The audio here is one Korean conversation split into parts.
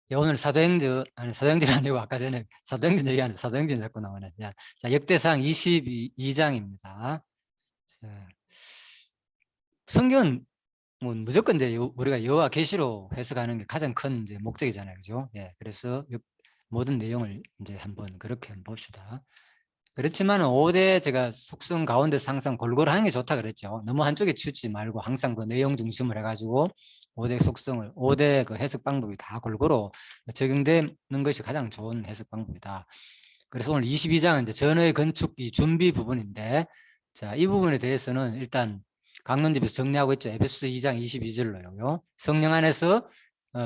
예, 오늘 사도행전 아니고 아까 전에 사도행전 얘기하는데 사도행전 자꾸 나오네. 자, 역대상 22장입니다. 자, 성경은 뭐 무조건 이제 우리가 여호와 계시로 해석하는 게 가장 큰 이제 목적이잖아요, 그죠? 예, 그래서 모든 내용을 이제 한번 그렇게 한번 봅시다. 그렇지만 5대 제가 속성 가운데서 항상 골고루 하는 게 좋다 그랬죠. 너무 한쪽에 치우치지 말고 항상 그 내용 중심을 해가지고 5대 속성을 5대 그 해석 방법이 다 골고루 적용되는 것이 가장 좋은 해석 방법이다. 그래서 오늘 22장은 이제 전의 건축 이 준비 부분인데, 자, 이 부분에 대해서는 일단 강론집에서 정리하고 있죠. 에베소서 2장 22절로요. 성령 안에서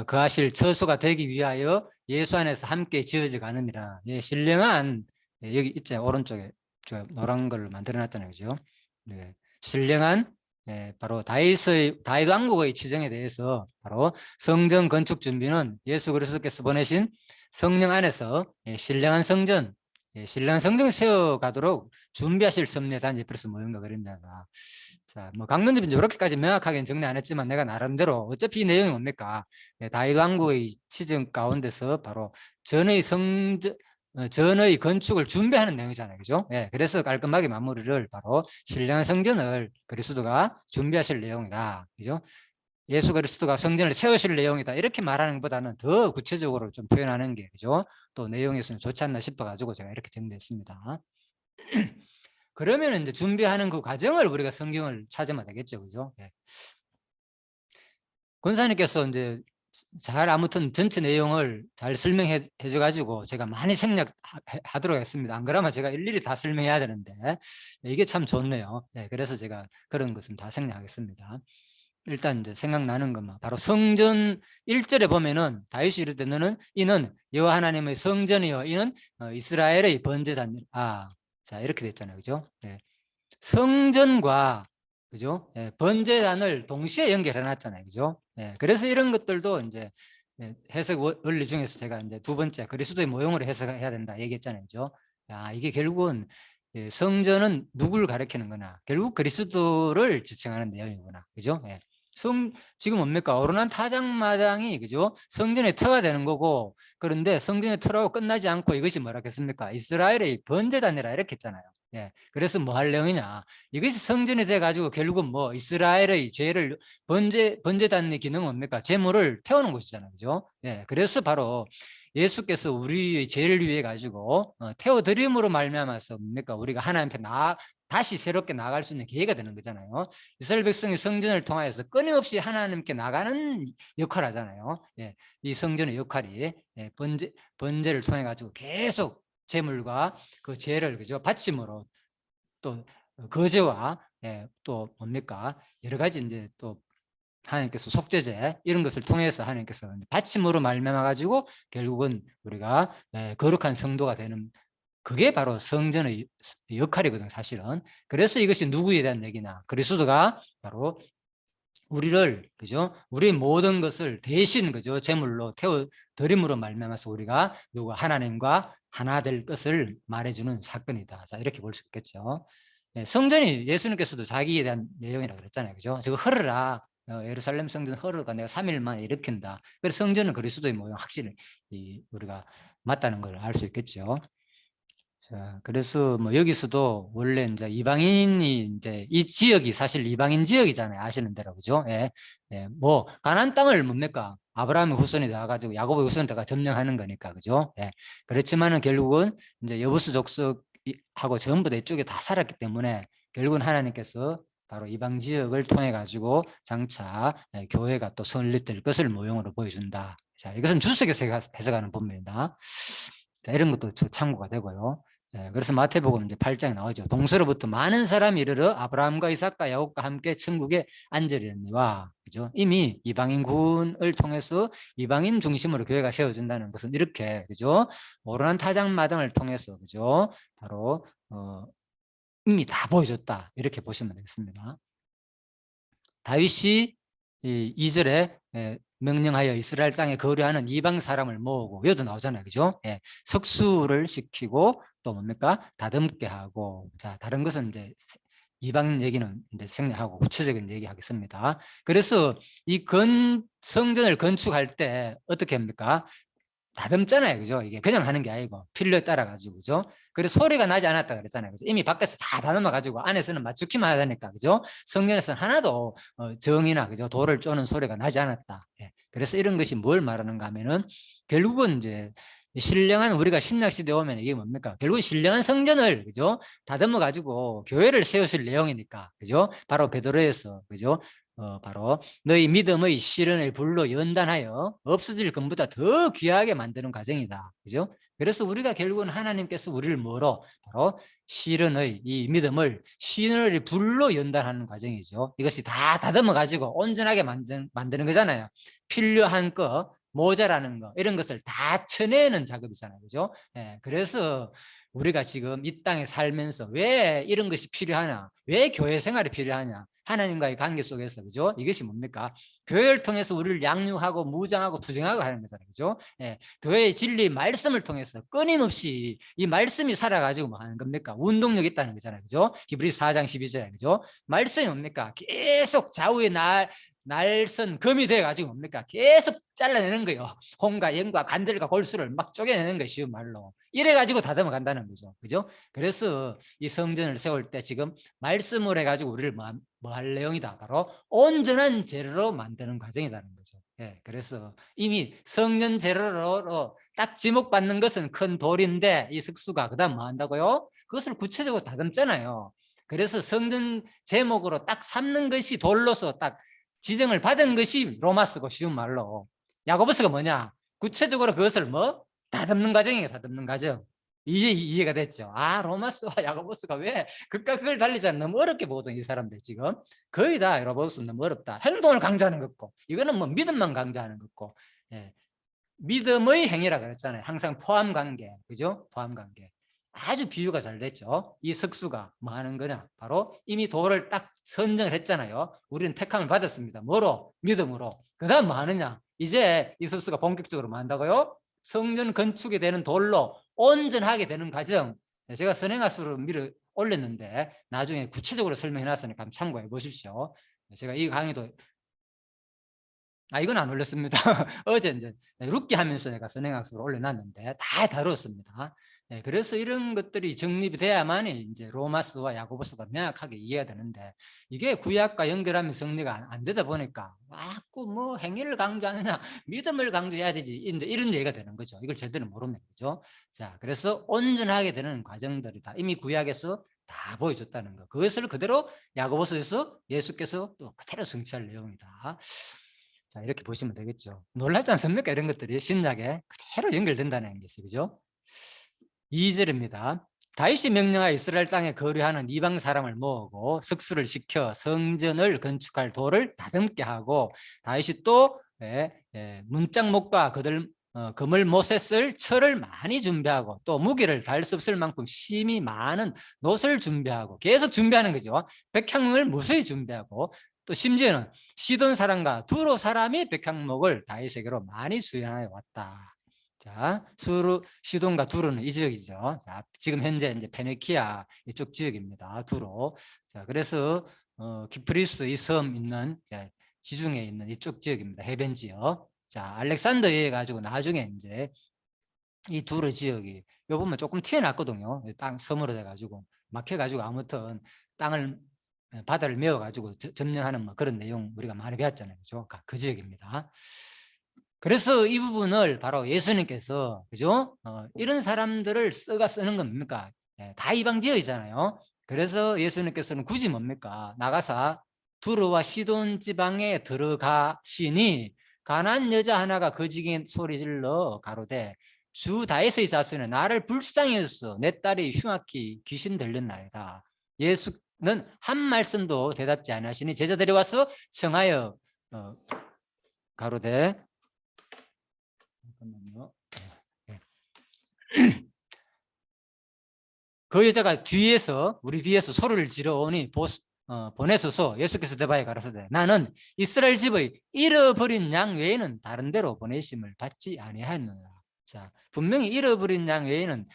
거하실 처소가 되기 위하여 예수 안에서 함께 지어져 가느니라. 예, 신령한, 예, 여기 있죠. 오른쪽에 저 노란 걸 만들어 놨잖아요, 그죠? 네, 신령한, 예, 바로 다윗 왕국의 지정에 대해서 바로 성전 건축 준비는 예수 그리스도께서 보내신 성령 안에서, 예, 신령한 성전, 예, 신령한 성전을 세워가도록 준비하실 섭리에 단 옆에서 모인 거 그립니다. 자, 뭐 강론집은 이렇게까지 명확하게 정리 안 했지만 내가 나름대로 어차피 이 내용이 뭡니까? 예, 다윗 왕국의 치정 가운데서 바로 전의 성전 전의 건축을 준비하는 내용이잖아요, 그죠? 예, 그래서 깔끔하게 마무리를 바로 신령한 성전을 그리스도가 준비하실 내용이다, 그죠? 예수 그리스도가 성전을 세우실 내용이다 이렇게 말하는 것보다는 더 구체적으로 좀 표현하는 게, 그죠? 또 내용에서는 좋지 않나 싶어가지고 제가 이렇게 정리했습니다. 그러면 이제 준비하는 그 과정을 우리가 성경을 찾으면 되겠죠, 그죠? 네. 권사님께서 이제 잘 아무튼 전체 내용을 잘 설명해 줘가지고 제가 많이 생략하도록 했습니다. 안 그러면 제가 일일이 다 설명해야 되는데 이게 참 좋네요. 네, 그래서 제가 그런 것은 다 생략하겠습니다. 일단 이제 생각나는 것만 바로 성전 1절에 보면은 다윗이 이르되 너는 이는 여호와 하나님의 성전이요 이는 이스라엘의 번제단. 자, 이렇게 됐잖아요, 그죠? 네. 성전과, 그죠? 예, 번제단을 동시에 연결해 놨잖아요, 그죠? 예, 그래서 이런 것들도 이제, 예, 해석 원리 중에서 제가 이제 두 번째 그리스도의 모형으로 해석해야 된다 얘기했잖아요, 그죠? 이게 결국은, 예, 성전은 누구를 가리키는 거나 결국 그리스도를 지칭하는 내용이구나, 그죠? 예. 지금 뭡니까? 오르난 타작마당이, 그죠? 성전의 터가 되는 거고, 그런데 성전의 터라고 끝나지 않고 이것이 뭐라 했습니까? 이스라엘의 번제단이라 이렇게 했잖아요. 예, 그래서 뭐 할 내용이냐? 이것이 성전이 돼가지고 결국은 뭐 이스라엘의 죄를 번제단의 기능은 뭡니까? 제물을 태우는 것이잖아요, 그죠? 예, 그래서 바로 예수께서 우리의 죄를 위해 가지고 태워드림으로 말미암아서 뭡니까? 우리가 하나님 앞에 다시 새롭게 나아갈 수 있는 기회가 되는 거잖아요. 이스라엘 백성이 성전을 통하여서 끊임없이 하나님께 나가는 역할을 하잖아요. 예, 이 성전의 역할이, 예, 번제를 통해 가지고 계속 제물과 그 죄를, 그죠? 받침으로 또 거제와, 예, 또 뭡니까? 여러 가지 이제 또 하나님께서 속죄제 이런 것을 통해서 하나님께서 받침으로 말미암아 가지고 결국은 우리가, 예, 거룩한 성도가 되는, 그게 바로 성전의 역할이거든, 사실은. 그래서 이것이 누구에 대한 얘기냐? 그리스도가 바로 우리를, 그죠? 우리 모든 것을 대신, 그죠? 제물로 태워 드림으로 말미암아서 우리가 누구 하나님과 하나 될 것을 말해주는 사건이다. 자, 이렇게 볼 수 있겠죠. 네, 성전이 예수님께서도 자기에 대한 내용이라고 그랬잖아요, 그죠? 저거 헐으라. 예루살렘 성전 헐으가 내가 3일 만에 일으킨다. 그래서 성전은 그리스도의 모형 확실히 우리가 맞다는 걸 알 수 있겠죠. 자, 그래서 뭐 여기서도 원래 이제 이방인이 이제 이 지역이 사실 이방인 지역이잖아요. 아시는 대로, 그죠? 예. 예. 뭐 가나안 땅을 뭡니까? 아브라함의 후손이 나가지고 야곱의 후손들가 점령하는 거니까, 그죠? 예. 그렇지만은 결국은 이제 여부수 족속하고 전부 다 이쪽에 다 살았기 때문에 결국은 하나님께서 바로 이방 지역을 통해 가지고 장차, 예, 교회가 또 설립될 것을 모형으로 보여준다. 자, 이것은 주석에서 해석하는 본문입니다. 자, 이런 것도 참고가 되고요. 예, 그래서 마태복음 이제 8장에 나오죠. 동서로부터 많은 사람이 이르러 아브라함과 이삭과 야곱과 함께 천국에 앉으려니와, 그죠? 이미 이방인 구원을 통해서 이방인 중심으로 교회가 세워진다는 것은 이렇게, 그죠? 오르난 타작마당을 통해서, 그죠? 바로 이미 다 보여줬다, 이렇게 보시면 되겠습니다. 다윗이 이 2절에 명령하여 이스라엘 땅에 거류하는 이방 사람을 모으고, 여기도 나오잖아요, 그죠? 예, 석수를 시키고 또 뭡니까? 다듬게 하고. 자, 다른 것은 이제 이방 얘기는 이제 생략하고 구체적인 얘기 하겠습니다. 그래서 이 성전을 건축할 때 어떻게 합니까? 다듬잖아요. 그죠? 이게 그냥 하는 게 아니고 필요에 따라 가지고. 그죠? 그래서 소리가 나지 않았다 그랬잖아요. 그죠? 이미 밖에서 다 다듬어 가지고 안에서는 맞추기만 하다니까. 그죠? 성전에서는 하나도 정이나 그죠? 돌을 쪼는 소리가 나지 않았다. 예. 그래서 이런 것이 뭘 말하는가 하면은 결국은 이제 신령한, 우리가 신약 시대에 오면 이게 뭡니까? 결국은 신령한 성전을 그죠? 다듬어 가지고 교회를 세우실 내용이니까. 그죠? 바로 베드로에서 그죠? 바로 너희 믿음의 실현의 불로 연단하여 없어질 것보다 더 귀하게 만드는 과정이다. 그죠? 그래서 우리가 결국은 하나님께서 우리를 뭐로? 바로 실현의 이 믿음을 실현의 불로 연단하는 과정이죠. 이것이 다 다듬어 가지고 온전하게 만드는 거잖아요. 필요한 거, 모자라는 거, 이런 것을 다 쳐내는 작업이잖아요. 그죠? 예, 그래서 우리가 지금 이 땅에 살면서 왜 이런 것이 필요하냐? 왜 교회 생활이 필요하냐? 하나님과의 관계 속에서. 그죠? 이것이 뭡니까? 교회를 통해서 우리를 양육하고 무장하고 투쟁하고 하는 거잖아요. 그죠? 예, 교회의 진리 말씀을 통해서 끊임없이 이 말씀이 살아가지고 뭐 하는 겁니까? 운동력 있다는 거잖아요. 그죠? 히브리서 4장 12절에. 그죠? 말씀이 뭡니까? 계속 좌우의 날선 금이 돼가지고 뭡니까? 계속 잘라내는 거예요. 혼과 영과 간들과 골수를 막 쪼개내는 거예요. 쉬운 말로. 이래가지고 다듬어 간다는 거죠. 그죠? 그래서 이 성전을 세울 때 지금 말씀을 해가지고 우리를 뭐 할 내용이다. 바로 온전한 재료로 만드는 과정이라는 거죠. 예, 그래서 이미 성전 재료로 딱 지목받는 것은 큰 돌인데 이 석수가 그다음 뭐 한다고요? 그것을 구체적으로 다듬잖아요. 그래서 성전 제목으로 딱 삼는 것이 돌로서 딱 지정을 받은 것이 로마서고, 쉬운 말로. 야고보서가 뭐냐? 구체적으로 그것을 뭐? 다듬는 과정이에요. 다듬는 과정. 이해가 됐죠? 아, 로마서와 야고보서가 왜 그까 그걸 달리지 너무 어렵게 보거든, 이 사람들 지금. 거의 다 야고보서 너무 어렵다. 행동을 강조하는 거고, 이거는 뭐 믿음만 강조하는 거고. 예. 믿음의 행위라 그랬잖아요. 항상 포함 관계, 그죠? 포함 관계. 아주 비유가 잘 됐죠. 이 석수가 뭐 하는 거냐? 바로 이미 도를 딱 선정을 했잖아요. 우리는 택함을 받았습니다. 뭐로? 믿음으로. 그 다음 뭐 하느냐? 이제 이 석수가 본격적으로 뭐 한다고요? 성전 건축이 되는 돌로 온전하게 되는 과정. 제가 선행학수로 밀어 올렸는데 나중에 구체적으로 설명해 놨으니까 한번 참고해 보십시오. 제가 이 강의도 이건 안 올렸습니다. 어제 이제 룻기 하면서 제가 선행학습을 올려놨는데 다 다뤘습니다. 네, 그래서 이런 것들이 정립이 돼야만이 이제 로마서와 야고보서가 명확하게 이해가 되는데, 이게 구약과 연결하면 정리가 안 되다 보니까 자꾸 뭐 행위를 강조하느냐, 믿음을 강조해야 되지, 이런 얘기가 되는 거죠. 이걸 제대로 모르는 거죠. 자, 그래서 온전하게 되는 과정들이다. 이미 구약에서 다 보여줬다는 거. 그것을 그대로 야고보서에서 예수께서 또 그대로 성취할 내용이다. 자, 이렇게 보시면 되겠죠. 놀랍지 않습니까? 이런 것들이 신약에 그대로 연결된다는 것이. 그죠? 2절입니다. 다윗이 명령하여 이스라엘 땅에 거류하는 이방 사람을 모으고 석수를 시켜 성전을 건축할 돌을 다듬게 하고, 다윗이 또 문짝목과 그들 그물 못에 쓸 철을 많이 준비하고, 또 무기를 달 수 없을 만큼 심이 많은 놋을 준비하고, 계속 준비하는 거죠. 백향목을 무수히 준비하고, 또 심지어는 시돈 사람과 두로 사람이 백향목을 다윗에게로 많이 수연하여 왔다. 자, 시돈과 두로는 이 지역이죠. 자, 지금 현재 이제 페네키아 이쪽 지역입니다. 두로. 자, 그래서 키프리스 이 섬 있는 지중해 있는 이쪽 지역입니다. 해변 지역. 자, 알렉산더에 가지고 나중에 이제 이 두로 지역이 요 보면 조금 튀어났거든요. 땅 섬으로 돼가지고 막혀가지고 아무튼 땅을 바다를 메워가지고 점령하는 뭐 그런 내용 우리가 많이 배웠잖아요. 그죠? 그 지역입니다. 그래서 이 부분을 바로 예수님께서, 그죠? 이런 사람들을 쓰는 겁니까? 다 이방 지역이잖아요. 그래서 예수님께서는 굳이 뭡니까? 나가사 두로와 시돈 지방에 들어가시니 가난 여자 하나가 거지게 소리질러 가로되 주 다윗의 자손이 나를 불쌍히 여서 내 딸이 흉악히 귀신 들렸나이다. 예수는 한 말씀도 대답지 않으시니 제자들이 와서 청하여 가로되, 잠깐만요. 그 여자가 우리 뒤에서 소리를 지르오니 보내소서. 예수께서 대바에 가라사대 나는 이스라엘 집의 잃어버린 양 외에는 다른 데로 보내심을 받지 아니하였느니라. 자, 분명히 잃어버린 양 외에는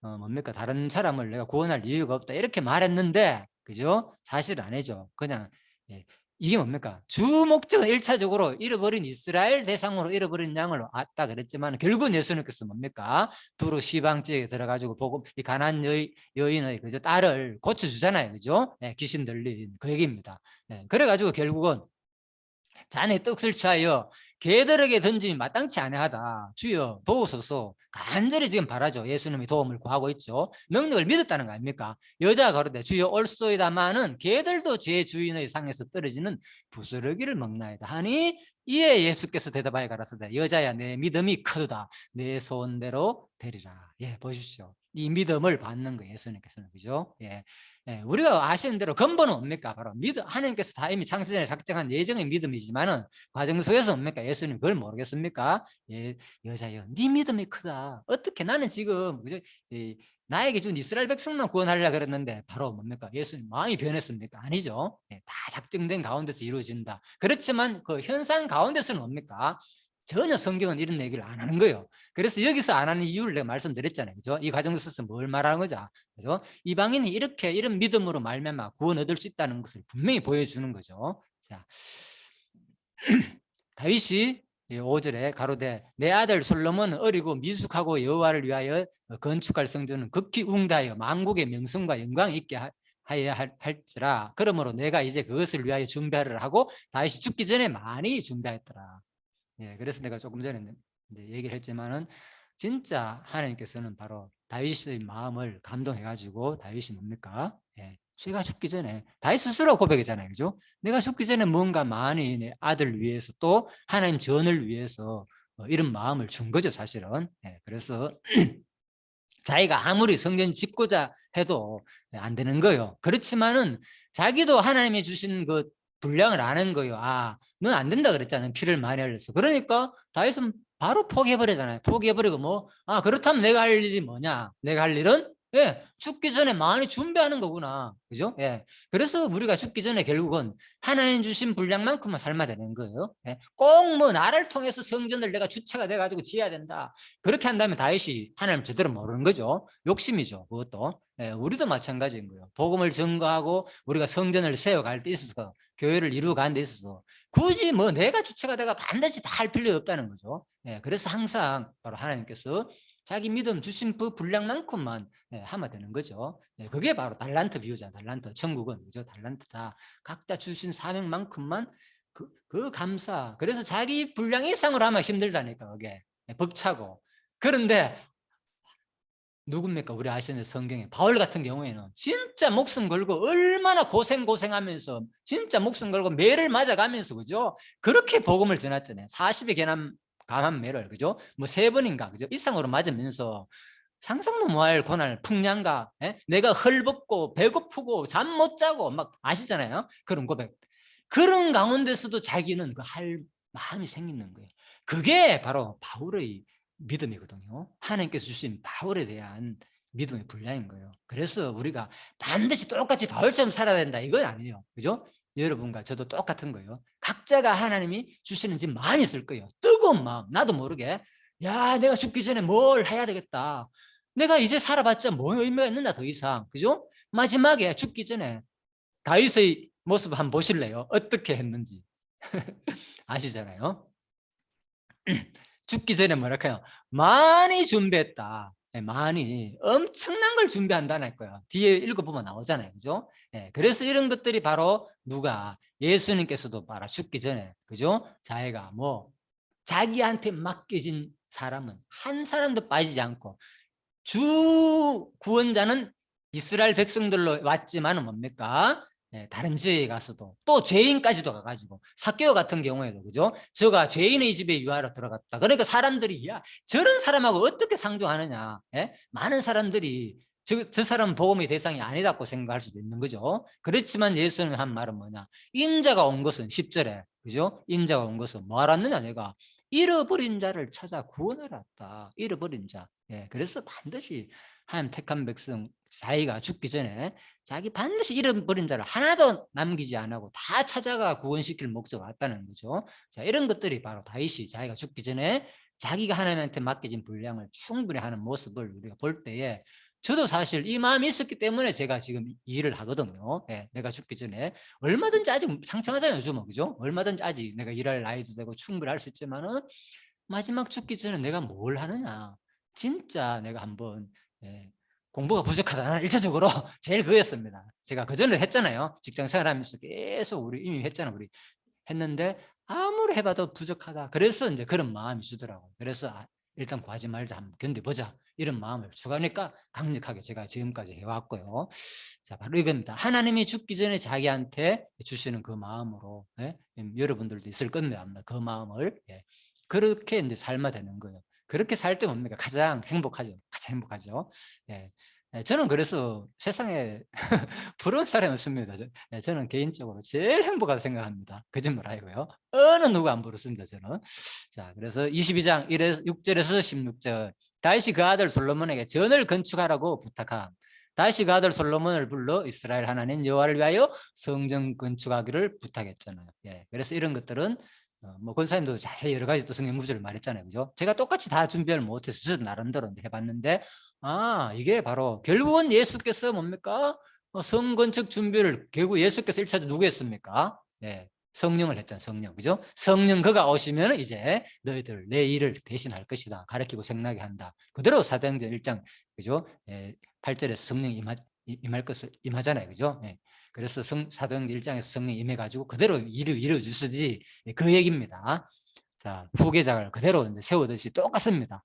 뭡니까? 다른 사람을 내가 구원할 이유가 없다. 이렇게 말했는데, 그죠? 사실 아니죠. 그냥, 예. 이게 뭡니까? 주 목적은 1차적으로 잃어버린 이스라엘 대상으로 잃어버린 양을 왔다 그랬지만, 결국은 예수님께서 뭡니까? 두루 시방 지역에 들어가지고 복음, 이 가난 여인의 그죠? 딸을 고쳐주잖아요. 그죠? 예, 귀신 들린 그 얘기입니다. 예, 그래가지고 결국은 잔에 떡을 취하여 개들에게 던짐이 마땅치 아니하다. 주여 도우소서. 간절히 지금 바라죠. 예수님이 도움을 구하고 있죠. 능력을 믿었다는 거 아닙니까? 여자가 가로되 주여 올소이다마는 개들도 제 주인의 상에서 떨어지는 부스러기를 먹나이다 하니, 이에 예수께서 대답하여 가라사대 여자야 내 믿음이 크도다. 내 소원대로 되리라. 예, 보십시오. 이 믿음을 받는 거예요, 예수님께서는. 그죠? 예. 예, 우리가 아시는 대로 근본은 뭡니까? 바로 믿음, 하나님께서 다 이미 창세전에 작정한 예정의 믿음이지만은 과정 속에서 뭡니까? 예수님 그걸 모르겠습니까? 예, 여자여, 네 믿음이 크다. 어떻게 나는 지금 그죠? 나에게 준 이스라엘 백성만 구원하려고 그랬는데 바로 뭡니까? 예수님 마음이 변했습니까? 아니죠. 예, 다 작정된 가운데서 이루어진다. 그렇지만 그 현상 가운데서는 뭡니까? 전혀 성경은 이런 얘기를 안 하는 거예요. 그래서 여기서 안 하는 이유를 내가 말씀드렸잖아요. 그죠? 이 과정 속에서 뭘 말하는 거죠? 그죠? 이방인이 이렇게 이런 믿음으로 말미암아 구원 얻을 수 있다는 것을 분명히 보여주는 거죠. 자, 다윗이 5절에 가로되 내 아들 솔로몬은 어리고 미숙하고 여호와를 위하여 건축할 성전은 극히 웅다하여 만국의 명성과 영광이 있게 하여야 할지라. 그러므로 내가 이제 그것을 위하여 준비하려 하고 다윗이 죽기 전에 많이 준비했더라. 예, 그래서 내가 조금 전에 이제 얘기를 했지만은 진짜 하나님께서는 바로 다윗의 마음을 감동해가지고 다윗이 뭡니까? 예, 제가 죽기 전에 다윗 스스로 고백했잖아요, 그죠? 내가 죽기 전에 뭔가 많이 내 아들 위해서 또 하나님 전을 위해서 이런 마음을 준 거죠, 사실은. 예, 그래서 자기가 아무리 성전 짓고자 해도 안 되는 거예요. 그렇지만은 자기도 하나님이 주신 그 분량을 아는 거예요. 아, 넌 안 된다 그랬잖아요. 피를 많이 흘렸어. 그러니까 다윗은 바로 포기해버리잖아요. 포기해버리고 뭐, 아, 그렇다면 내가 할 일이 뭐냐? 내가 할 일은 예, 죽기 전에 많이 준비하는 거구나. 그죠? 예. 그래서 우리가 죽기 전에 결국은 하나님 주신 분량만큼만 삶아야 되는 거예요. 예. 꼭 뭐 나를 통해서 성전을 내가 주체가 돼가지고 지어야 된다. 그렇게 한다면 다윗이 하나님을 제대로 모르는 거죠. 욕심이죠. 그것도. 예, 우리도 마찬가지인 거예요. 복음을 전거하고 우리가 성전을 세워갈 때 있어서 교회를 이루어가는 데 있어서 굳이 뭐 내가 주체가 돼가 반드시 다 할 필요 없다는 거죠. 예, 그래서 항상 바로 하나님께서 자기 믿음 주신 그 분량만큼만 하면 되는 거죠. 예, 그게 바로 달란트 비유잖아요. 달란트. 천국은 그죠? 달란트다. 각자 주신 사명만큼만 그 감사. 그래서 자기 분량 이상으로 하면 힘들다니까 그게. 벅차고. 그런데 누굽니까? 우리 아시는 성경에 바울 같은 경우에는 진짜 목숨 걸고 얼마나 고생하면서 진짜 목숨 걸고 매를 맞아가면서 그죠? 그렇게 복음을 전했잖아요. 40의 감한 매를 그죠? 뭐 3번인가 그죠? 이상으로 맞으면서 상상도 못할 고난을 풍량과 내가 헐벗고 배고프고 잠 못 자고 막 아시잖아요. 그런 고백. 그런 가운데서도 자기는 그 할 마음이 생기는 거예요. 그게 바로 바울의 믿음이거든요. 하나님께서 주신 바울에 대한 믿음의 분량인 거예요. 그래서 우리가 반드시 똑같이 바울처럼 살아야 된다 이건 아니에요. 그죠? 여러분과 저도 똑같은 거예요. 각자가 하나님이 주시는 집 마음이 있을 거예요. 뜨거운 마음. 나도 모르게 야 내가 죽기 전에 뭘 해야 되겠다. 내가 이제 살아봤자 뭔 의미가 있는다 더 이상. 그죠? 마지막에 죽기 전에 다윗의 모습 한번 보실래요? 어떻게 했는지 아시잖아요. 죽기 전에 뭐랄까요? 많이 준비했다. 많이 엄청난 걸 준비한다는 거예요. 뒤에 읽어보면 나오잖아요. 그죠? 그래서 이런 것들이 바로 누가 예수님께서도 바로 죽기 전에 그죠? 자기가 뭐 자기한테 맡겨진 사람은 한 사람도 빠지지 않고 주 구원자는 이스라엘 백성들로 왔지만은 뭡니까? 다른 지역에 가서도 또 죄인까지도 가가지고 삭개오 같은 경우에도 그죠? 저가 죄인의 집에 유하러 들어갔다. 그러니까 사람들이 야 저런 사람하고 어떻게 상종하느냐? 많은 사람들이 저 사람은 복음의 대상이 아니라고 생각할 수도 있는 거죠. 그렇지만 예수님 한 말은 뭐냐? 인자가 온 것은 10절에 그죠? 인자가 온 것은 뭐 알았느냐 내가 잃어버린 자를 찾아 구원하러 왔다. 잃어버린 자. 그래서 반드시 하나님 택한 백성 자기가 죽기 전에 자기 반드시 잃어버린 자를 하나도 남기지 않고 다 찾아가 구원시킬 목적으로 왔다는 거죠. 자, 이런 것들이 바로 다윗이 자기가 죽기 전에 자기가 하나님한테 맡겨진 분량을 충분히 하는 모습을 우리가 볼 때에 저도 사실 이 마음이 있었기 때문에 제가 지금 이 일을 하거든요. 예, 내가 죽기 전에 얼마든지 아직 창창하잖아요, 요즘은. 그죠? 얼마든지 아직 내가 일할 나이도 되고 충분히 할 수 있지만은 마지막 죽기 전에 내가 뭘 하느냐. 진짜 내가 한번, 예, 공부가 부족하다. 나는 일차적으로 제일 그였습니다. 제가 그전에 했잖아요. 직장 생활하면서 계속 우리 이미 했잖아요. 우리 했는데 아무리 해봐도 부족하다. 그래서 이제 그런 마음이 주더라고요. 그래서 일단 구하지 말자, 한번 견뎌보자, 이런 마음을 주가니까 강력하게 제가 지금까지 해왔고요. 자, 바로 이겁니다. 하나님이 죽기 전에 자기한테 주시는 그 마음으로, 예? 여러분들도 있을 건데 아마 그 마음을, 예, 그렇게 이제 삶아 되는 거예요. 그렇게 살 때 뭡니까? 가장 행복하죠. 가장 행복하죠. 예. 예, 저는 그래서 세상에 부러운 사람이 없습니다. 저는 개인적으로 제일 행복하다고 생각합니다. 거짓말 아니고요. 어느 누가 안 부럽습니다, 저는. 자, 그래서 22장 6절에서 16절. 다윗이 그 아들 솔로몬에게 전을 건축하라고 부탁함. 다윗이 그 아들 솔로몬을 불러 이스라엘 하나님 여호와를 위하여 성전 건축하기를 부탁했잖아요. 예, 그래서 이런 것들은 뭐 권사님도 자세히 여러 가지 또 성경 구절을 말했잖아요, 그죠? 제가 똑같이 다 준비를 못해서 저도 나름대로 해봤는데, 이게 바로 결국은 예수께서 뭡니까? 성 건축 준비를 결국 예수께서 1차적으로 누구 했습니까? 네, 성령을 했잖아요. 성령, 그죠? 성령 그가 오시면 이제 너희들 내 일을 대신할 것이다, 가르치고 생나게 한다. 그대로 사도행전 1장, 그죠? 8절에서 성령이 임할 것을 임하잖아요, 그죠? 그래서 사도행전 1장에서 성령이 임해가지고 그대로 이루어지지, 그 얘기입니다. 자, 후계자를 그대로 이제 세우듯이 똑같습니다.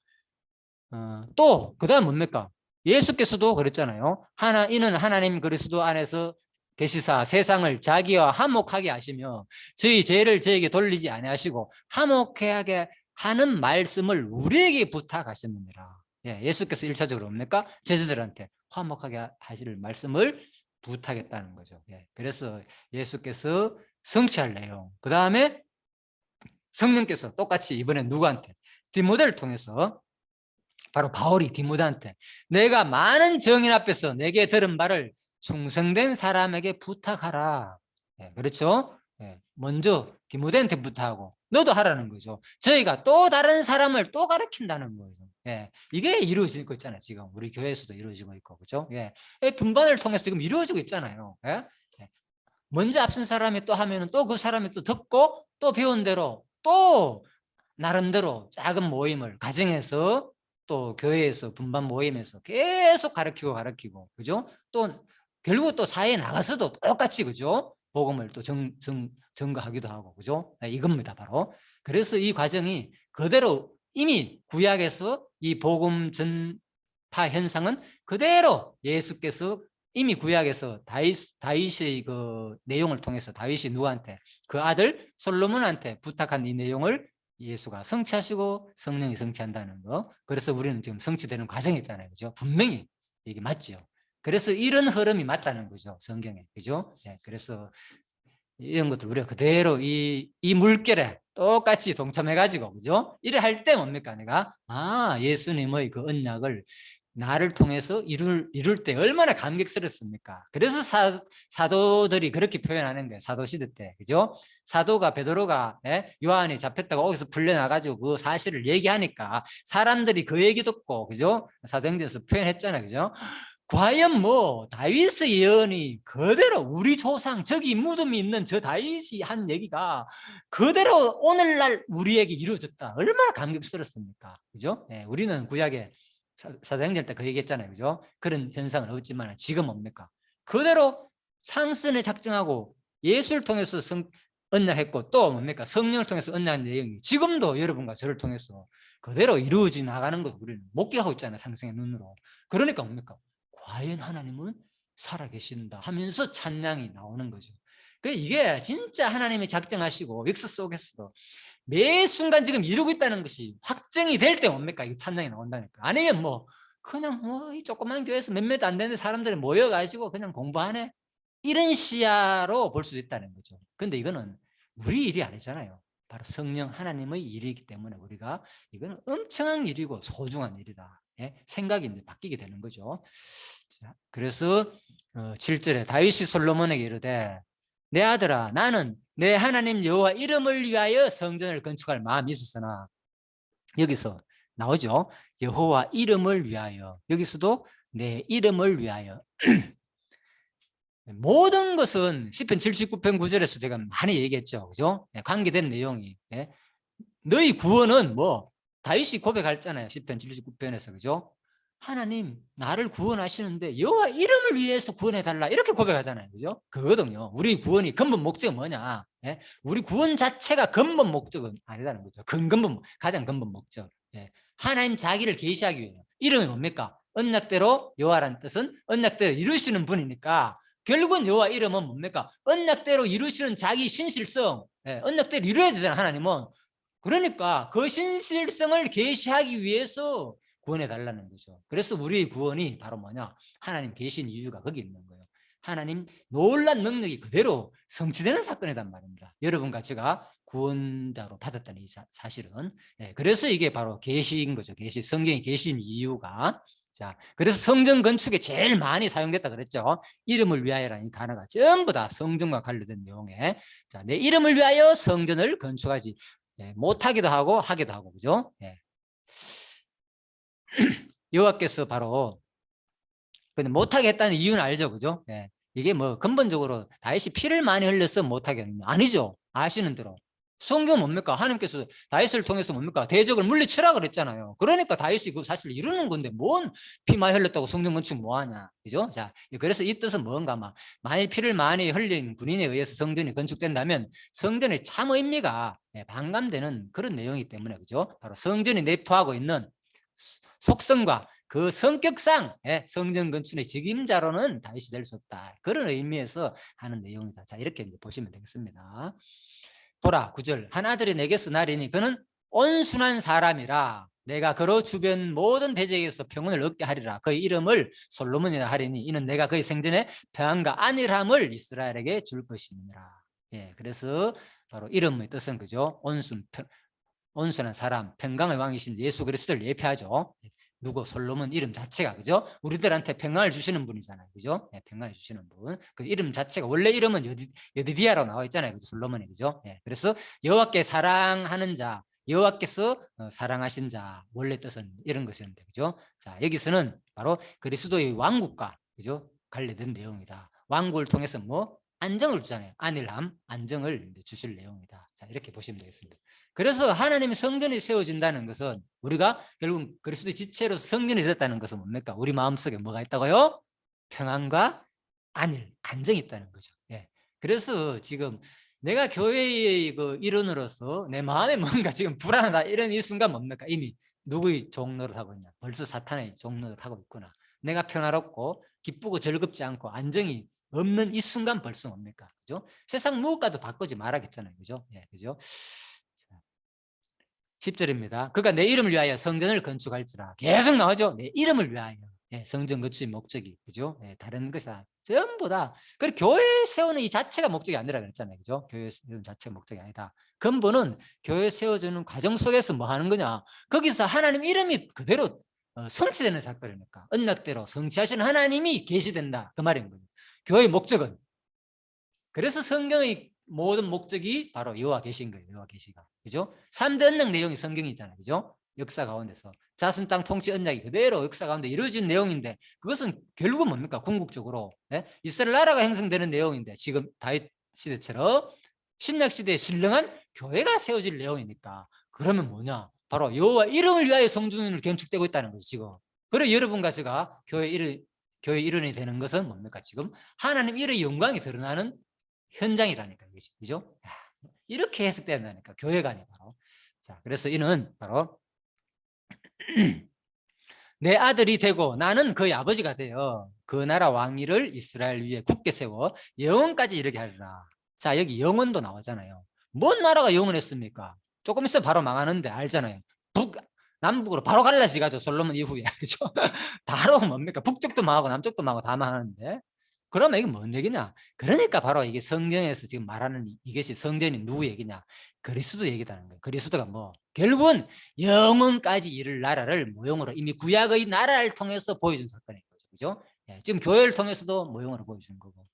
또 그다음 뭡니까? 예수께서도 그랬잖아요. 이는 하나님 그리스도 안에서 계시사 세상을 자기와 화목하게 하시며 저희 죄를 저에게 돌리지 아니하시고 화목하게 하는 말씀을 우리에게 부탁하셨느니라. 예, 예수께서 1차적으로 뭡니까? 제자들한테 화목하게 하실 말씀을 부탁했다는 거죠. 예, 그래서 예수께서 성취할 내용, 그 다음에 성령께서 똑같이 이번에 누구한테? 디모데를 통해서, 바로 바울이 디모데한테 내가 많은 정인 앞에서 내게 들은 바를 충성된 사람에게 부탁하라. 그렇죠? 먼저 디모데한테 부탁하고 너도 하라는 거죠. 저희가 또 다른 사람을 또 가르친다는 거죠. 이게 이루어지고 있잖아요. 지금 우리 교회에서도 이루어지고 있고, 그죠? 분반을 통해서 지금 이루어지고 있잖아요. 먼저 앞선 사람이 또 하면은 또 그 사람이 또 듣고 또 배운 대로 또 나름대로 작은 모임을 가정에서 또 교회에서 분반 모임에서 계속 가르치고, 그죠? 또 결국 또 사회에 나가서도 똑같이, 그죠? 복음을 또 증거하기도 하고, 그죠? 이겁니다, 바로. 그래서 이 과정이 그대로 이미 구약에서 이 복음 전파 현상은 그대로 예수께서 이미 구약에서 다윗의 그 내용을 통해서 다윗이 누구한테? 그 아들 솔로몬한테 부탁한 이 내용을 예수가 성취하시고 성령이 성취한다는 거. 그래서 우리는 지금 성취되는 과정이 있잖아요, 그죠? 분명히 이게 맞죠. 그래서 이런 흐름이 맞다는 거죠, 성경에, 그죠? 그래서 이런 것들 우리가 그대로 이 물결에 똑같이 동참해가지고, 그죠? 이래 할 때 뭡니까? 내가 예수님의 그 언약을 나를 통해서 이룰 때 얼마나 감격스럽습니까? 그래서 사도들이 그렇게 표현하는 거예요. 사도시대 때, 그죠? 사도가 베드로가, 요한이 잡혔다고 거기서 풀려나가지고 그 사실을 얘기하니까 사람들이 그 얘기 듣고, 그죠? 사도행전에서 표현했잖아요, 그죠? 과연 뭐 다윗의 예언이 그대로 우리 조상 저기 무덤이 있는 저 다윗이 한 얘기가 그대로 오늘날 우리에게 이루어졌다. 얼마나 감격스럽습니까? 그죠? 우리는 구약에 사도행전 때 그 얘기했잖아요, 그죠? 그런 현상은 없지만 지금 뭡니까? 그대로 상선에 작정하고 예수를 통해서 언약했고 또 뭡니까? 성령을 통해서 언약한 내용이 지금도 여러분과 저를 통해서 그대로 이루어져 나가는 것 우리는 목격하고 있잖아요, 상승의 눈으로. 그러니까 뭡니까? 과연 하나님은 살아계신다 하면서 찬양이 나오는 거죠. 이게 진짜 하나님이 작정하시고 역사 속에서 매 순간 지금 이루고 있다는 것이 확정이 될 때 뭡니까? 이 찬양이 나온다니까. 아니면 뭐 그냥 이 조그만 교회에서 몇몇 안 되는 사람들이 모여가지고 그냥 공부하네, 이런 시야로 볼 수 있다는 거죠. 근데 이거는 우리 일이 아니잖아요. 바로 성령 하나님의 일이기 때문에 우리가 이거는 엄청난 일이고 소중한 일이다. 생각이 이제 바뀌게 되는 거죠. 자, 그래서 7절에 다윗이 솔로몬에게 이르되 내 아들아 나는 내 하나님 여호와 이름을 위하여 성전을 건축할 마음이 있었으나, 여기서 나오죠. 여호와 이름을 위하여. 여기서도 내 이름을 위하여. 모든 것은 시편 79편 9절에서 제가 많이 얘기했죠. 그죠? 관계된 내용이. 너희 구원은 뭐 다윗이 고백했잖아요. 시편 79편에서. 그죠? 하나님 나를 구원하시는데 여호와 이름을 위해서 구원해 달라 이렇게 고백하잖아요. 그죠? 그거거든요. 우리 구원이 근본 목적은 뭐냐? 우리 구원 자체가 근본 목적은 아니라는 거죠. 가장 근본 목적. 하나님 자기를 계시하기 위해요. 이름이 뭡니까? 언약대로 여호와라는 뜻은 언약대로 이루시는 분이니까 결국은 여호와 이름은 뭡니까? 언약대로 이루시는 자기 신실성. 언약대로 이루어야 되잖아요. 하나님은. 그러니까 그 신실성을 계시하기 위해서 구원해 달라는 거죠. 그래서 우리의 구원이 바로 뭐냐? 하나님 계신 이유가 거기 있는 거예요. 하나님 놀란 능력이 그대로 성취되는 사건이란 말입니다. 여러분과 제가 구원자로 받았다는 이 사실은. 그래서 이게 바로 계시인 거죠. 성경이 계신 이유가. 자, 그래서 성전 건축에 제일 많이 사용됐다 그랬죠. 이름을 위하여라는 단어가 전부 다 성전과 관련된 내용에, 자, 내 이름을 위하여 성전을 건축하지. 못하기도 하고 하기도 하고, 그죠? 여호와께서 바로 근데 못하게 했다는 이유는 알죠, 그죠? 이게 뭐 근본적으로 다윗이 피를 많이 흘려서 못하게 했는 아니죠. 아시는 대로 성경 뭡니까? 하나님께서 다윗을 통해서 뭡니까? 대적을 물리치라 그랬잖아요. 그러니까 다윗이 그 사실 이루는 건데 뭔 피 많이 흘렸다고 성전 건축 뭐하냐, 그죠? 자, 그래서 이 뜻은 뭔가 막 만일 피를 많이 흘린 군인에 의해서 성전이 건축된다면 성전의 참 의미가 반감되는 그런 내용이기 때문에, 그죠? 바로 성전이 내포하고 있는 속성과 그 성격상 성전 건축의 책임자로는 다윗이 될 수 없다. 그런 의미에서 하는 내용이다. 자, 이렇게 이제 보시면 되겠습니다. 보라 9절 한 아들이 내게서 나리니 그는 온순한 사람이라 내가 그로 주변 모든 대적에서 평온을 얻게 하리라. 그의 이름을 솔로몬이라 하리니 이는 내가 그의 생전에 평안과 안일함을 이스라엘에게 줄 것이니라. 그래서 바로 이름의 뜻은 그죠? 온순한 사람, 평강의 왕이신 예수 그리스도를 예표하죠. 누구? 솔로몬 이름 자체가, 그죠? 우리들한테 평강을 주시는 분이잖아요, 그죠? 평강을 주시는 분. 그 이름 자체가 원래 이름은 여디디아라고 나와 있잖아요, 그죠? 솔로몬이, 그죠? 그래서 여호와께 사랑하는 자, 여호와께서 사랑하신 자, 원래 뜻은 이런 것이었는데, 그죠? 자, 여기서는 바로 그리스도의 왕국과, 그죠? 관련된 내용이다. 왕국을 통해서 뭐 안정을 주잖아요. 안일함, 안정을 주실 내용이다. 자, 이렇게 보시면 되겠습니다. 그래서 하나님의 성전이 세워진다는 것은 우리가 결국 그리스도의 지체로서 성전이 됐다는 것은 뭡니까? 우리 마음속에 뭐가 있다고요? 평안과 안정이 있다는 거죠. 그래서 지금 내가 교회의 그 일원으로서 내 마음에 뭔가 지금 불안하다 이런 이 순간 뭡니까? 이미 누구의 종노릇 하고 있냐? 벌써 사탄의 종노릇 하고 있구나. 내가 평화롭고 기쁘고 즐겁지 않고 안정이 없는 이 순간 벌써 뭡니까? 그죠? 세상 무엇과도 바꾸지 말아야겠잖아요. 그죠? 그죠? 10절입니다. 그러니까 내 이름을 위하여 성전을 건축할지라. 계속 나오죠. 내 이름을 위하여. 성전 건축의 목적이, 그죠? 다른 것이 전부 다. 그리고 교회 세우는 이 자체가 목적이 아니라 그랬잖아요. 그죠? 교회 세우는 자체가 목적이 아니다. 근본은 교회 세워주는 과정 속에서 뭐 하는 거냐? 거기서 하나님 이름이 그대로 성취되는 사건이니까. 언약대로 성취하시는 하나님이 계시된다. 그 말인 거예요. 교회의 목적은. 그래서 성경의 모든 목적이 바로 여호와 계신 거예요. 여호와 계시가. 그죠? 3대 언약 내용이 성경이잖아요. 그죠? 역사 가운데서. 자손 땅 통치 언약이 그대로 역사 가운데 이루어진 내용인데 그것은 결국은 뭡니까? 궁극적으로. 이스라엘 나라가 형성되는 내용인데 지금 다윗 시대처럼 신약 시대에 신령한 교회가 세워질 내용이니까 그러면 뭐냐? 바로 여호와 이름을 위하여 성전을 건축되고 있다는 거죠. 지금. 그래 여러분과 제가 교회 일원이 되는 것은 뭡니까? 지금 하나님 이름의 영광이 드러나는 현장이라니까, 이것이. 그죠? 이렇게 해석된다니까, 교회가 아니고. 바로. 자, 그래서 이는 바로 내 아들이 되고 나는 그의 아버지가 되어 그 나라 왕위를 이스라엘 위에 굳게 세워 영원까지 이르게 하리라. 자, 여기 영원도 나오잖아요. 뭔 나라가 영원했습니까? 조금 있으면 바로 망하는데 알잖아요. 남북으로 바로 갈라지가죠. 솔로몬 이후에. 그죠? 바로 뭡니까? 북쪽도 망하고 남쪽도 망하고 다 망하는데 그러면 이게 뭔 얘기냐? 그러니까 바로 이게 성경에서 지금 말하는 이것이 성전이 누구 얘기냐? 그리스도 얘기다는 거예요. 그리스도가 뭐 결국은 영원까지 이를 나라를 모형으로 이미 구약의 나라를 통해서 보여준 사건인 거죠. 그죠? 지금 교회를 통해서도 모형으로 보여주는 거고.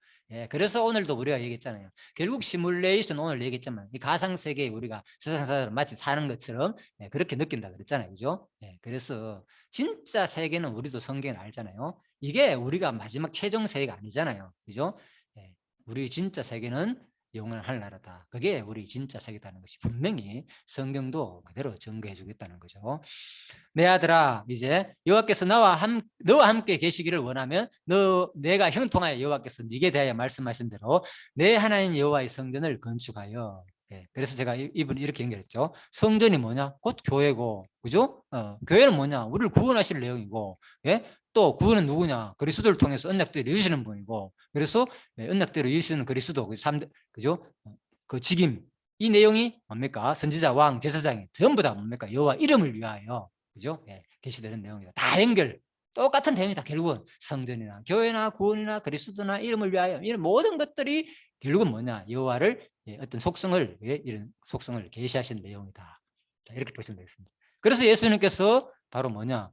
그래서 오늘도 우리가 얘기했잖아요. 결국 시뮬레이션 오늘 얘기했지만 이 가상 세계에 우리가 세상 사람을 마치 사는 것처럼 그렇게 느낀다 그랬잖아요. 그죠? 그래서 진짜 세계는 우리도 성경을 알잖아요. 이게 우리가 마지막 최종 세계가 아니잖아요. 그죠? 예, 우리 진짜 세계는 영원할 나라다. 그게 우리 진짜 세계다는 것이 분명히 성경도 그대로 증거해 주겠다는 거죠. 내 아들아, 이제 여호와께서 너와 함께 계시기를 원하면 내가 형통하여 여호와께서 네게 대하여 말씀하신 대로 내 하나님 여호와의 성전을 건축하여. 예, 그래서 제가 이분이 이렇게 연결했죠. 성전이 뭐냐? 곧 교회고, 그죠? 교회는 뭐냐? 우리를 구원하실 내용이고, 예? 또 구원은 누구냐? 그리스도를 통해서 언약대로 이루시는 분이고, 그래서 언약대로 이루시는 그리스도, 그죠? 그 직임, 이 내용이 뭡니까? 선지자, 왕, 제사장이 전부 다 뭡니까? 여호와 이름을 위하여, 그죠? 예, 계시되는 내용이다. 다 연결. 똑같은 내용이다. 결국은 성전이나 교회나 구원이나 그리스도나 이름을 위하여 이런 모든 것들이 결국은 뭐냐? 여호와를 어떤 속성을 이런 속성을 계시하신 내용이다. 자, 이렇게 보시면 되겠습니다. 그래서 예수님께서 바로 뭐냐?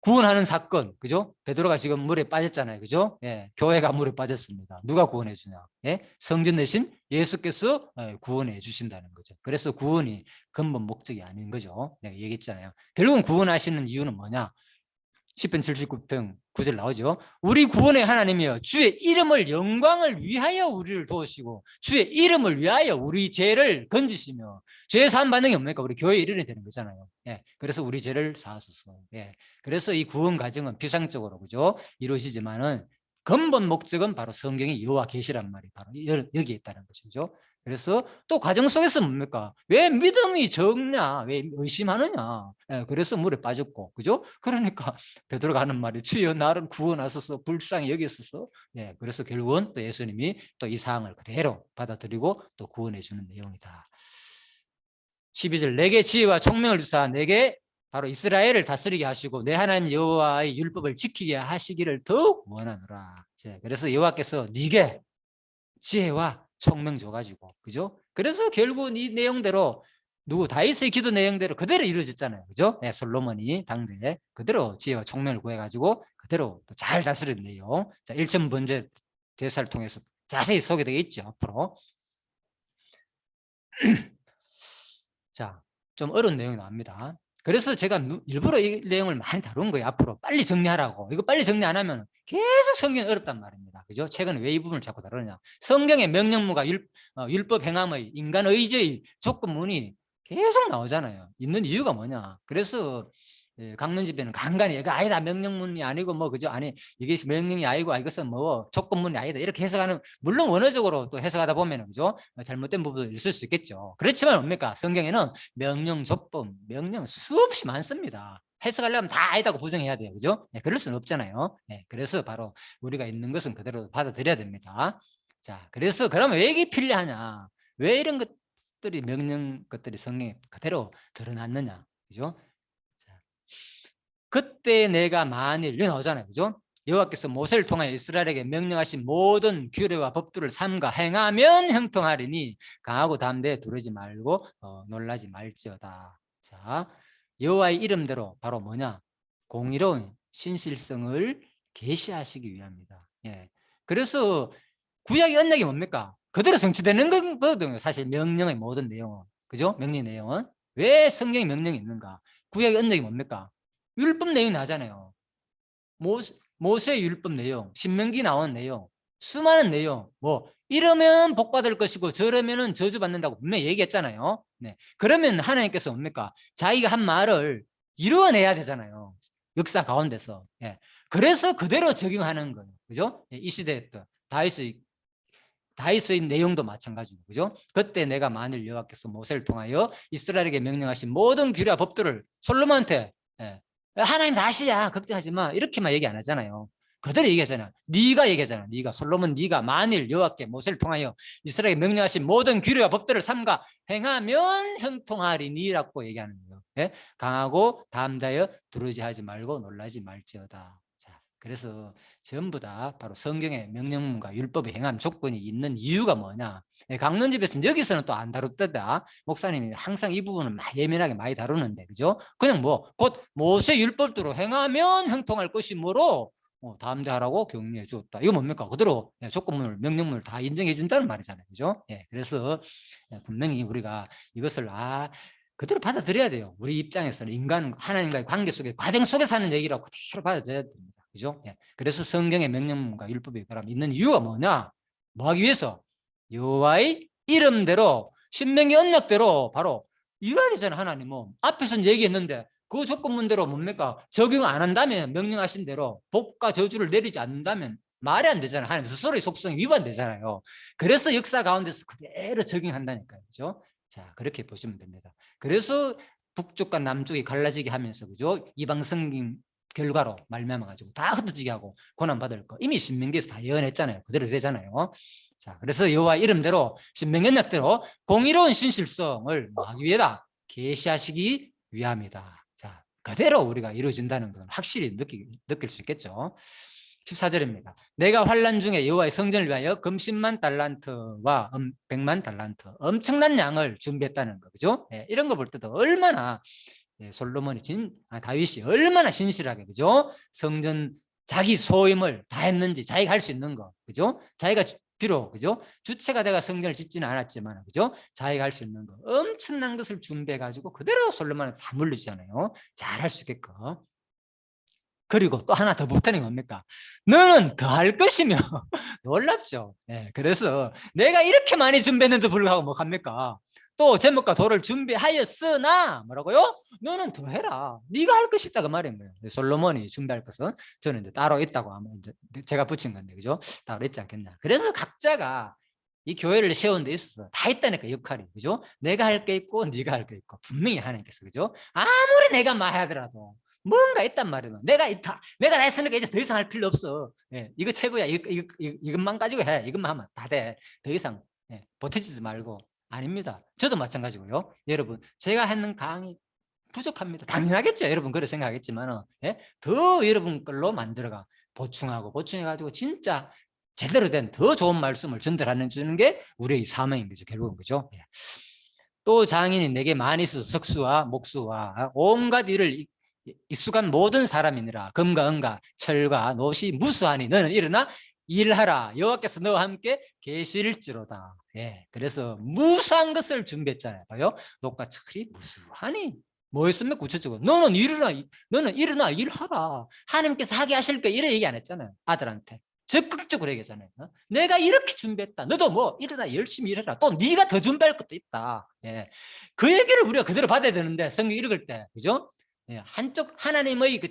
구원하는 사건, 그죠? 베드로가 지금 물에 빠졌잖아요, 그죠? 예, 교회가 물에 빠졌습니다. 누가 구원해 주냐? 예, 성전 대신 예수께서 구원해 주신다는 거죠. 그래서 구원이 근본 목적이 아닌 거죠. 내가 얘기했잖아요. 결국은 구원하시는 이유는 뭐냐? 10편 79편 9절 나오죠. 우리 구원의 하나님이여 주의 이름을 영광을 위하여 우리를 도우시고 주의 이름을 위하여 우리 죄를 건지시며 죄 사함 반응이 뭡니까? 우리 교회에 이르게 되는 거잖아요. 예, 그래서 우리 죄를 사하소서. 예, 그래서 이 구원 과정은 피상적으로 그죠? 이루어지지만은 근본 목적은 바로 성경의 여호와 계시란 말이 바로 여기에 있다는 것이죠. 그래서 또 과정 속에서 뭡니까? 왜 믿음이 적냐? 왜 의심하느냐? 예, 그래서 물에 빠졌고, 그죠? 그러니까 베드로가 하는 말이 주여 나를 구원하소서 불쌍히 여기소서. 예, 그래서 결국은 또 예수님이 또 이 사항을 그대로 받아들이고 또 구원해 주는 내용이다. 12절 내게 지혜와 총명을 주사 내게 바로 이스라엘을 다스리게 하시고 내 하나님 여호와의 율법을 지키게 하시기를 더욱 원하노라. 그래서 여호와께서 네게 지혜와 총명 줘가지고, 그죠? 그래서 결국은 이 내용대로 다윗의 기도 내용대로 그대로 이루어졌잖아요, 그죠? 네, 솔로몬이 당대에 그대로 지혜와 총명을 구해가지고 그대로 잘 다스린 내용. 자, 1천 번째 대사를 통해서 자세히 소개되어 있죠, 앞으로. 자, 좀 어려운 내용이 나옵니다. 그래서 제가 일부러 이 내용을 많이 다룬 거예요. 앞으로 빨리 정리하라고. 이거 빨리 정리 안 하면 계속 성경이 어렵단 말입니다. 그죠? 최근에 왜 이 부분을 자꾸 다루느냐. 성경의 명령무가 율법 행함의 인간 의지의 조건문이 계속 나오잖아요. 있는 이유가 뭐냐. 그래서 강론집에는 간간히 이거 아니다 명령문이 아니고 뭐 그죠? 아니 이게 명령이 아니고 이것은 뭐 조건문이 아니다 이렇게 해석하는, 물론 원어적으로 또 해석하다 보면 그죠? 잘못된 부분도 있을 수 있겠죠. 그렇지만 뭡니까? 성경에는 명령, 조건, 명령 수없이 많습니다. 해석하려면 다 아니다고 부정해야 돼요, 그죠? 네, 그럴 수는 없잖아요. 네, 그래서 바로 우리가 있는 것은 그대로 받아들여야 됩니다. 자, 그래서 그러면 왜 이게 필요하냐? 왜 이런 것들이 명령 것들이 성경에 그대로 드러났느냐, 그죠? 그때 내가 만일 이렇게 나오잖아요, 그죠? 여호와께서 모세를 통하여 이스라엘에게 명령하신 모든 규례와 법도를 삼가 행하면 형통하리니 강하고 담대에 두려지 말고 놀라지 말지어다. 자, 여호와의 이름대로 바로 뭐냐? 공의로운 신실성을 계시하시기 위함이다. 예. 그래서 구약의 언약이 뭡니까? 그대로 성취되는 거거든요. 사실 명령의 모든 내용은, 그죠? 명령 내용은 왜 성경에 명령이 있는가? 구약의 언약이 뭡니까? 율법 내용이 나잖아요. 모세 율법 내용, 신명기 나온 내용, 수많은 내용, 뭐 이러면 복 받을 것이고 저러면은 저주 받는다고 분명히 얘기했잖아요. 네. 그러면 하나님께서 뭡니까? 자기가 한 말을 이루어내야 되잖아요. 역사 가운데서. 예. 그래서 그대로 적용하는 거예요. 그죠? 예, 이 시대에 또 다윗의 내용도 마찬가지고, 그죠? 그때 내가 만일 여호와께서 모세를 통하여 이스라엘에게 명령하신 모든 규례와 법들을 솔로몬한테, 예, 하나님 다 아시냐 걱정하지 마 이렇게만 얘기 안 하잖아요. 그대로 얘기하잖아. 네가 얘기하잖아. 네가 솔로몬 네가 만일 여호와께 모세를 통하여 이스라엘에게 명령하신 모든 규례와 법들을 삼가 행하면 형통하리니라고 얘기하는 거예요. 예? 강하고 담대하여 두려워하지 말고 놀라지 말지어다. 자, 그래서 전부 다 바로 성경의 명령문과 율법의 행함 조건이 있는 이유가 뭐냐. 강론집에서는 여기서는 또 안 다뤘다. 목사님이 항상 이 부분을 예민하게 많이 다루는데, 그죠? 그냥 뭐 곧 모세 율법대로 행하면 형통할 것이므로 담대하라고 격려해 주었다. 이거 뭡니까? 그대로 조건문을 명령문을 다 인정해 준다는 말이잖아요, 그죠? 예, 그래서 분명히 우리가 이것을 그대로 받아들여야 돼요. 우리 입장에서는 인간 하나님과의 관계 속에 과정 속에 사는 얘기라고 그대로 받아들여야 됩니다. 그죠? 예. 그래서 성경의 명령과 율법이 있는 이유가 뭐냐? 뭐 하기 위해서? 여호와의 이름대로 신명기 언약대로 바로 이뤄야 되잖아. 하나님은 앞에서는 얘기했는데 그 조건문대로 뭡니까? 적용 안 한다면, 명령하신 대로 복과 저주를 내리지 않는다면 말이 안 되잖아요. 하나님 스스로의 속성이 위반되잖아요. 그래서 역사 가운데서 그대로 적용한다니까요. 그죠? 자, 그렇게 보시면 됩니다. 그래서 북쪽과 남쪽이 갈라지게 하면서, 그죠? 이방 성경 결과로 말미암아 가지고 다 흩어지게 하고 고난 받을 거 이미 신명기에서 다 예언했잖아요. 그대로 되잖아요. 자, 그래서 여호와 이름대로 신명기 언약대로 공의로운 신실성을 하기 위해다 계시하시기 위함이다. 자, 그대로 우리가 이루어진다는 건 확실히 느낄 수 있겠죠. 14절입니다. 내가 환난 중에 여호와의 성전을 위하여 금 10만 달란트와 100만 달란트 엄청난 양을 준비했다는 거, 그죠? 예, 이런 거 볼 때도 얼마나 솔로몬이 다윗이 얼마나 신실하게, 그죠? 성전 자기 소임을 다 했는지, 자기가 할 수 있는 거, 그죠? 자기가 비록, 그죠? 주체가 내가 성전을 짓지는 않았지만, 그죠? 자기가 할 수 있는 거 엄청난 것을 준비해 가지고 그대로 솔로몬한테 다 물리잖아요. 잘 할 수 있게끔. 그리고 또 하나 더 못하는 게 뭡니까? 너는 더 할 것이며. 놀랍죠. 예, 그래서 내가 이렇게 많이 준비했는데도 불구하고 뭐 합니까? 또 제목과 도를 준비하였으나 뭐라고요? 너는 더 해라. 네가 할 것이 있다 그 말인 거예요. 솔로몬이 준비할 것은 저는 이제 따로 있다고 하면 이제 제가 붙인 건데, 그죠? 따로 있지 않겠냐. 그래서 각자가 이 교회를 세운 데 있어서 다 있다니까, 역할이, 그죠? 내가 할 게 있고 네가 할 게 있고 분명히 하나님께서, 그죠? 아무리 내가 말하더라도 뭔가 있단 말이야. 내가 있다. 내가 다 했으니까 이제 더 이상 할 필요 없어. 예, 이거 최고야. 이것만 가지고 해. 이것만 하면 다 돼. 더 이상 버티지 말고. 아닙니다. 저도 마찬가지고요. 여러분, 제가 하는 강의 부족합니다. 당연하겠죠. 여러분 그렇게 생각하겠지만 더 여러분 걸로 만들어가 보충해가지고 진짜 제대로 된 더 좋은 말씀을 전달하는 주는 게 우리의 사명인 거죠. 결국은, 그죠? 예. 또 장인이 내게 많이 있어서 석수와 목수와 온갖 일을 익숙한 모든 사람이니라. 금과 은과 철과 노시 무수하니 너는 일어나 일하라. 여호와께서 너와 함께 계실지로다. 예, 그래서 무수한 것을 준비했잖아요. 봐요. 녹과 철이 무수하니 뭐였습니까? 구체적으로 너는 일어나 일하라. 하나님께서 하게 하실 거 이래 얘기 안 했잖아요. 아들한테 적극적으로 얘기했잖아요. 내가 이렇게 준비했다. 너도 뭐 일어나 열심히 일해라. 또 네가 더 준비할 것도 있다. 예, 그 얘기를 우리가 그대로 받아야 되는데 성경 읽을 때, 그죠? 예, 한쪽 하나님의 그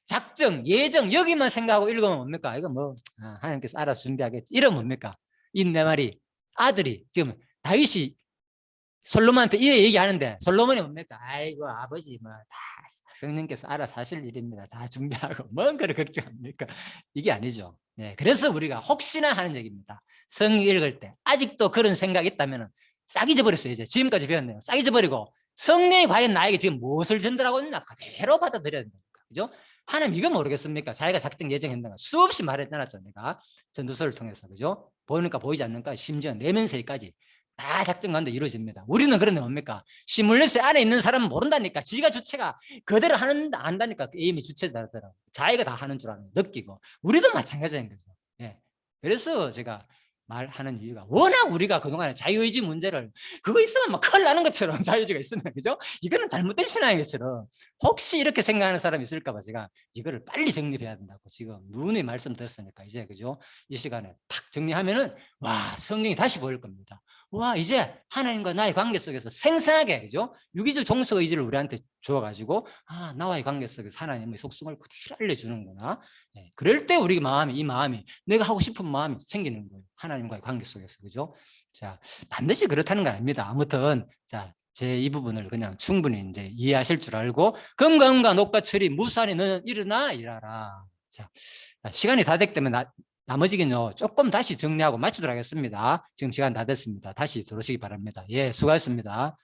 작정, 예정 여기만 생각하고 읽으면 뭡니까? 이거 뭐 하나님께서 알아서 준비하겠지. 이러면 뭡니까? 이 내 말이 아들이 지금 다윗이 솔로몬한테 이래 얘기하는데 솔로몬이 뭡니까? 아이고 아버지 뭐 다 성령께서 알아서 하실 일입니다. 다 준비하고 뭔 그를 걱정합니까? 이게 아니죠. 네, 그래서 우리가 혹시나 하는 얘기입니다. 성경 읽을 때 아직도 그런 생각이 있다면 싹 잊어버렸어요. 이제 지금까지 배웠네요. 싹 잊어버리고 성령이 과연 나에게 지금 무엇을 전달하고 있나 그대로 받아들여야 됩니다. 그죠? 하나님 이거 모르겠습니까? 자기가 작정 예정했는가 수없이 말했잖아요. 내가 전도서를 통해서, 그죠? 보이니까 보이지 않는가 심지어 내면세까지 다 작정 가운데 이루어집니다. 우리는 그런데 뭡니까? 시뮬레이션 안에 있는 사람은 모른다니까. 지가 주체가 그대로 안다니까. 그 에임이 주체자더라고. 자기가 다 하는 줄 아는 느끼고. 우리도 마찬가지인 거죠. 예. 그래서 제가 말하는 이유가 워낙 우리가 그동안에 자유의지 문제를 그거 있으면 막 큰일 나는 것처럼 자유의지가 있으면, 그죠? 이거는 잘못된 신앙인 것처럼 혹시 이렇게 생각하는 사람이 있을까 봐 제가 이거를 빨리 정리해야 된다고 지금 누누이 말씀 드렸으니까 이제, 그죠? 이 시간에 탁 정리하면은 와, 성경이 다시 보일 겁니다. 와, 이제 하나님과 나의 관계 속에서 생생하게, 그죠? 유기적 종속 의지를 우리한테 주어가지고 나와의 관계 속에서 하나님의 속성을 그대로 알려주는구나. 네, 그럴 때 우리 이 마음이 내가 하고 싶은 마음이 생기는 거예요. 하나님과의 관계 속에서, 그죠? 자, 반드시 그렇다는 건 아닙니다. 아무튼 자, 제 이 부분을 그냥 충분히 이제 이해하실 줄 알고 금과 은과 녹과 철이 무수하니 너는 일어나 일하라. 자, 시간이 다 됐기 때문에 나머지는요 조금 다시 정리하고 마치도록 하겠습니다. 지금 시간 다 됐습니다. 다시 들어오시기 바랍니다. 예, 수고하셨습니다.